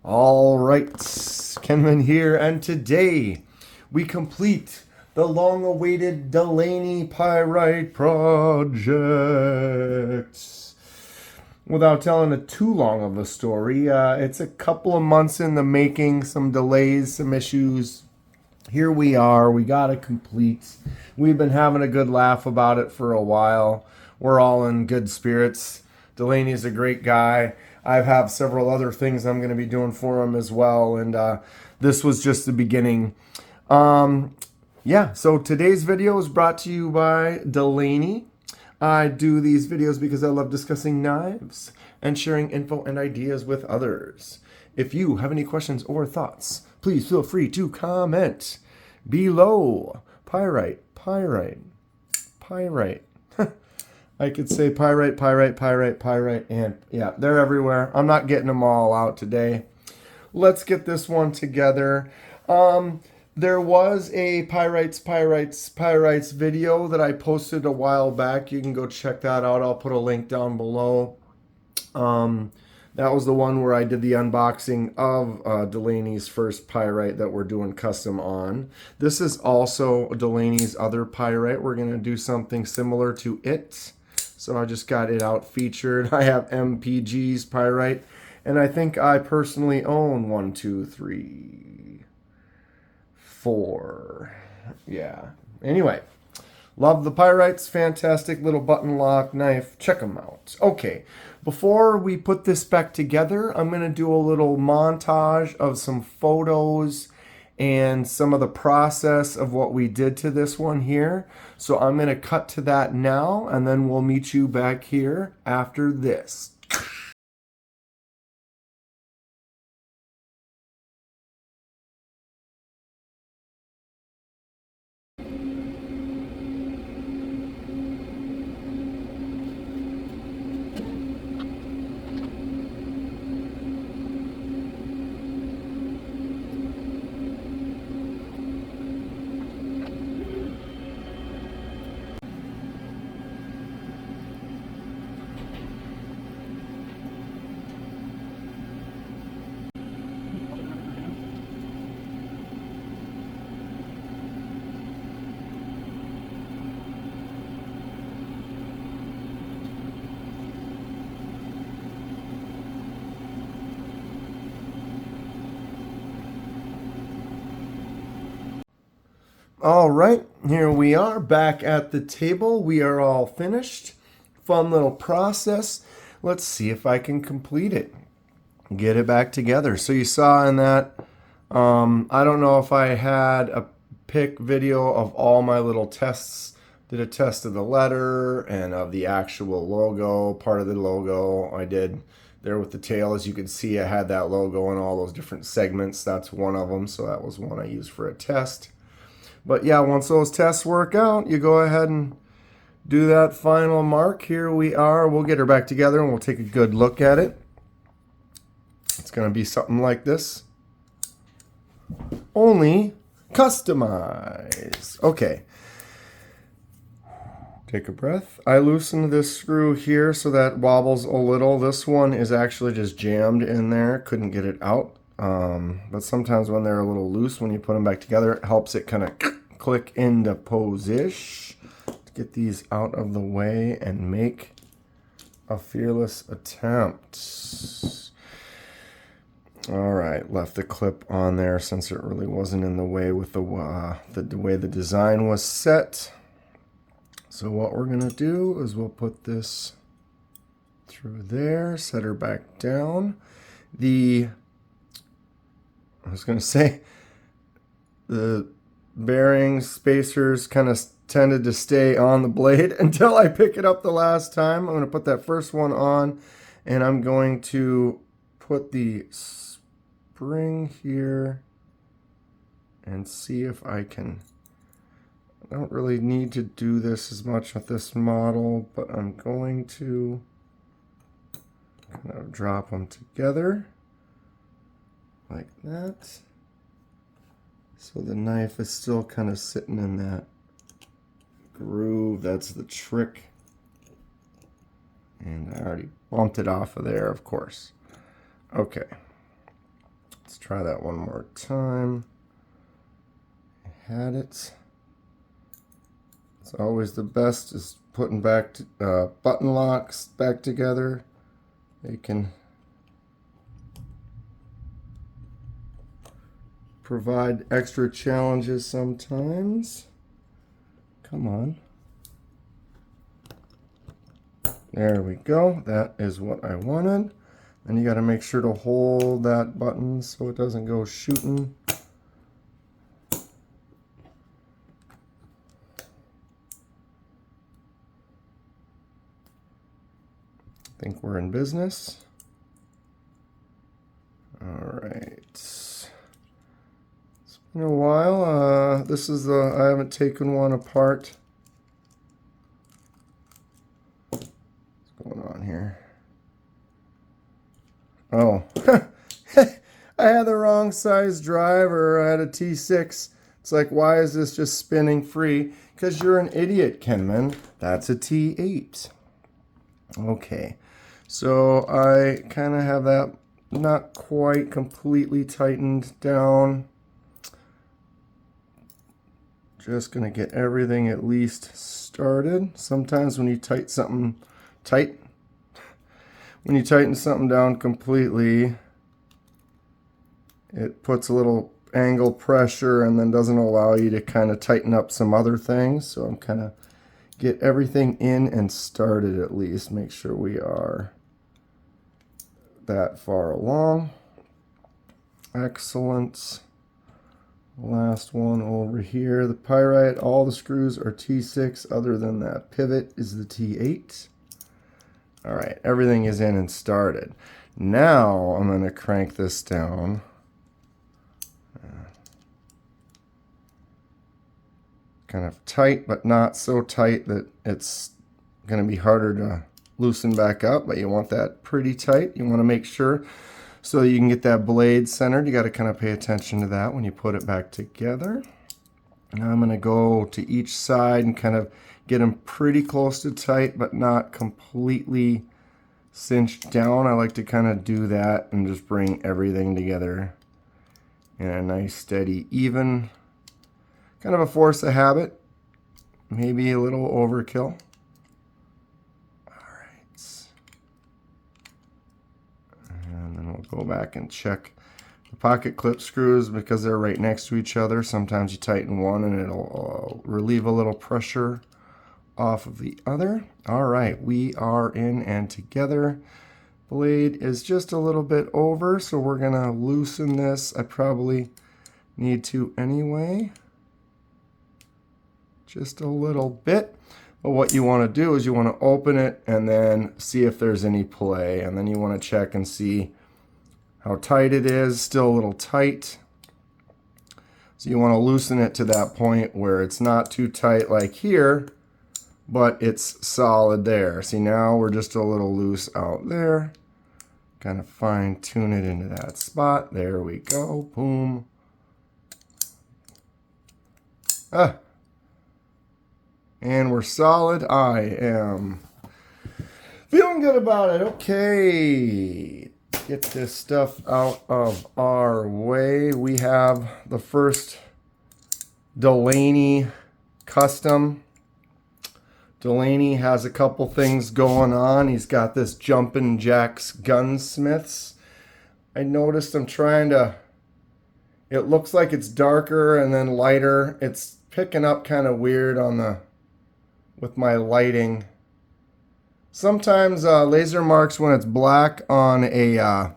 All right, Kenman here, and today we complete the long-awaited Delaney Pyrite project. Without telling it too long of a story, it's a couple of months in the making, some delays, some issues. Here we are, we got it complete. We've been having a good laugh about it for a while. We're all in good spirits. Delaney's a great guy. I have several other things I'm going to be doing for him as well, and this was just the beginning. So today's video is brought to you by Delaney. I do these videos because I love discussing knives and sharing info and ideas with others. If you have any questions or thoughts, please feel free to comment below. Pyrite. I could say pyrite, and yeah, they're everywhere. I'm not getting them all out today. Let's get this one together. There was a Pyrites video that I posted a while back. You can go check that out. I'll put a link down below. That was the one where I did the unboxing of Delaney's first Pyrite that we're doing custom on. This is also Delaney's other Pyrite. We're going to do something similar to it. So I just got it out featured. I have MPG's Pyrite, and I think I personally own 1, 2, 3, 4. Yeah. Anyway, love the Pyrites. Fantastic little button lock knife. Check them out. Okay. Before we put this back together, I'm going to do a little montage of some photos and some of the process of what we did to this one here. So I'm going to cut to that now, and then we'll meet you back here after this. All right, here we are back at the table. We are all finished. Fun little process. Let's see if I can complete it. Get it back together. So you saw in that, I don't know if I had a pic video of all my little tests. Did a test of the letter and of the actual logo, part of the logo. I did there with the tail. As you can see, I had that logo in all those different segments. That's one of them. So that was one I used for a test. But yeah, once those tests work out, you go ahead and do that final mark. Here we are. We'll get her back together and we'll take a good look at it. It's going to be something like this. Only customized. Okay. Take a breath. I loosened this screw here so that wobbles a little. This one is actually just jammed in there. Couldn't get it out. But sometimes when they're a little loose, when you put them back together, it helps it kind of click into pose-ish. Let's get these out of the way and make a fearless attempt. All right, left the clip on there since it really wasn't in the way with the way the design was set. So what we're gonna do is we'll put this through there, set her back down. I was going to say, the bearings, spacers kind of tended to stay on the blade until I pick it up the last time. I'm going to put that first one on, and I'm going to put the spring here and see if I can. I don't really need to do this as much with this model, but I'm going to kind of drop them together. Like that. So the knife is still kind of sitting in that groove. That's the trick. And I already bumped it off of there, of course. Okay. Let's try that one more time. Had it. It's always the best is putting back button locks back together. They can provide extra challenges sometimes. Come on. There we go. That is what I wanted. And you got to make sure to hold that button so it doesn't go shooting. I think we're in business. All right. It's been a while. This is I haven't taken one apart. What's going on here? Oh, I had the wrong size driver. I had a T6. It's like, why is this just spinning free? Because you're an idiot, Kenman. That's a T8. Okay, so I kind of have that not quite completely tightened down. Just going to get everything at least started. Sometimes when you tighten something down completely, it puts a little angle pressure and then doesn't allow you to kind of tighten up some other things. So I'm kind of get everything in and started at least. Make sure we are that far along. Excellent. Last one over here. The Pyrite, all the screws are T6 other than that pivot is the T8. All right, everything is in and started. Now I'm going to crank this down. Kind of tight, but not so tight that it's going to be harder to loosen back up, but you want that pretty tight. You want to make sure so you can get that blade centered. You got to kind of pay attention to that when you put it back together. Now I'm going to go to each side and kind of get them pretty close to tight, but not completely cinched down. I like to kind of do that and just bring everything together in a nice, steady, even, kind of a force of habit, maybe a little overkill. All right. And then we'll go back and check the pocket clip screws because they're right next to each other. Sometimes you tighten one and it'll relieve a little pressure off of the other. All right, we are in and together. Blade is just a little bit over, so we're gonna loosen this. I probably need to anyway. Just a little bit. But what you want to do is you want to open it and then see if there's any play, and then you want to check and see how tight it is. Still a little tight. So you want to loosen it to that point where it's not too tight like here, but it's solid there. See, now we're just a little loose out there. Kind of fine tune it into that spot. There we go. Boom. And we're solid. I am feeling good about it. Okay. Get this stuff out of our way. We have the first Delaney custom. Delaney has a couple things going on. He's got this Jumpin' Jacks Gunsmiths. I noticed I'm trying to, it looks like it's darker and then lighter. It's picking up kind of weird on the, with my lighting. Sometimes laser marks when it's black on a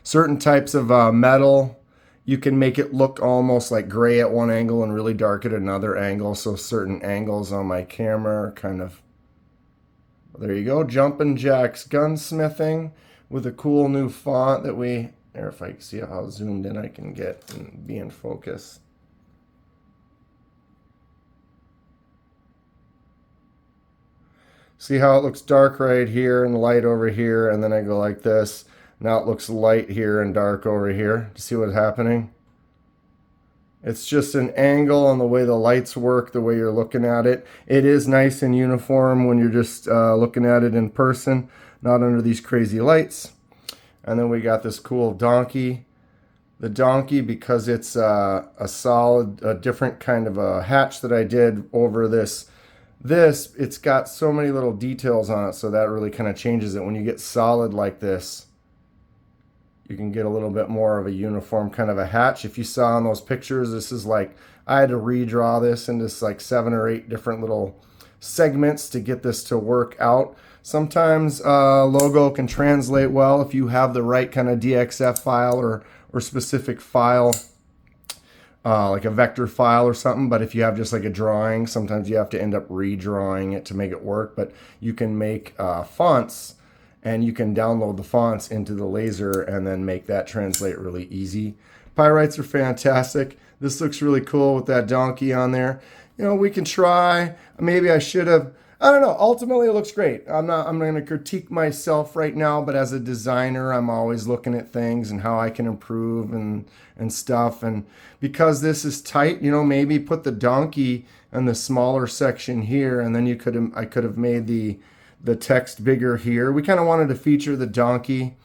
certain types of metal, you can make it look almost like gray at one angle and really dark at another angle. So certain angles on my camera are kind of, there you go, Jumpin' Jacks Gunsmithing with a cool new font that we, there, if I can see how zoomed in I can get and be in focus. See how it looks dark right here and light over here, and then I go like this. Now it looks light here and dark over here. See what's happening? It's just an angle on the way the lights work, the way you're looking at it. It is nice and uniform when you're just looking at it in person, not under these crazy lights. And then we got this cool donkey the donkey, because it's a solid, a different kind of a hatch that I did over this. It's got so many little details on it, so that really kind of changes it. When you get solid like this, you can get a little bit more of a uniform kind of a hatch. If you saw in those pictures, this is like, I had to redraw this into like 7 or 8 different little segments to get this to work out. Sometimes logo can translate well if you have the right kind of DXF file or specific file, like a vector file or something. But if you have just like a drawing, sometimes you have to end up redrawing it to make it work. But you can make fonts, and you can download the fonts into the laser and then make that translate really easy. Pyrites are fantastic. This looks really cool with that donkey on there. You know, we can try. Maybe I should have. I don't know. Ultimately, it looks great. I'm going to critique myself right now, but as a designer, I'm always looking at things and how I can improve and stuff. And because this is tight, you know, maybe put the donkey in the smaller section here, and then I could have made the text bigger here. We kind of wanted to feature the donkey.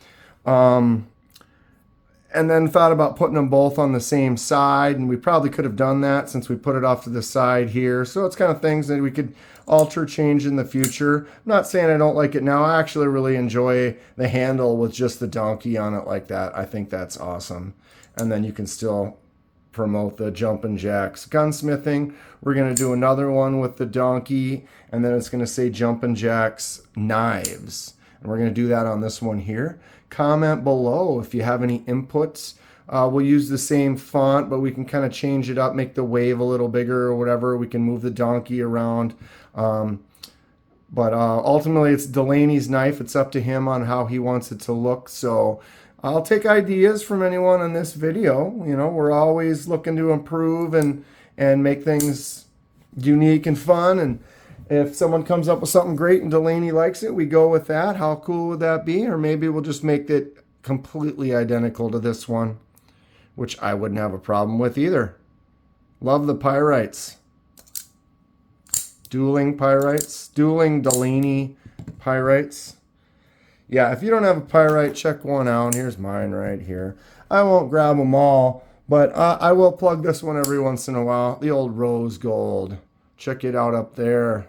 And then thought about putting them both on the same side, and we probably could have done that since we put it off to the side here. So it's kind of things that we could alter, change in the future. I'm not saying I don't like it now. I actually really enjoy the handle with just the donkey on it like that. I think that's awesome. And then you can still promote the Jumpin' Jacks gunsmithing. We're going to do another one with the donkey, and then it's going to say Jumpin' Jacks knives. And we're going to do that on this one here. Comment below if you have any inputs. We'll use the same font, but we can kind of change it up, make the wave a little bigger or whatever. We can move the donkey around. But ultimately, it's Delaney's knife. It's up to him on how he wants it to look. So I'll take ideas from anyone in this video. You know, we're always looking to improve and make things unique and fun. And if someone comes up with something great and Delaney likes it, we go with that. How cool would that be? Or maybe we'll just make it completely identical to this one, which I wouldn't have a problem with either. Love the pyrites. Dueling pyrites. Dueling Delaney pyrites. Yeah, if you don't have a pyrite, check one out. Here's mine right here. I won't grab them all, but I will plug this one every once in a while. The old rose gold. Check it out up there.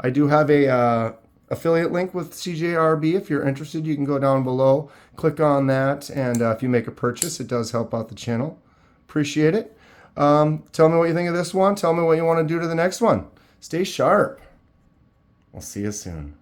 I do have a affiliate link with CJRB. If you're interested, you can go down below, click on that, and if you make a purchase, it does help out the channel. Appreciate it. Tell me what you think of this one. Tell me what you want to do to the next one. Stay sharp. We'll see you soon.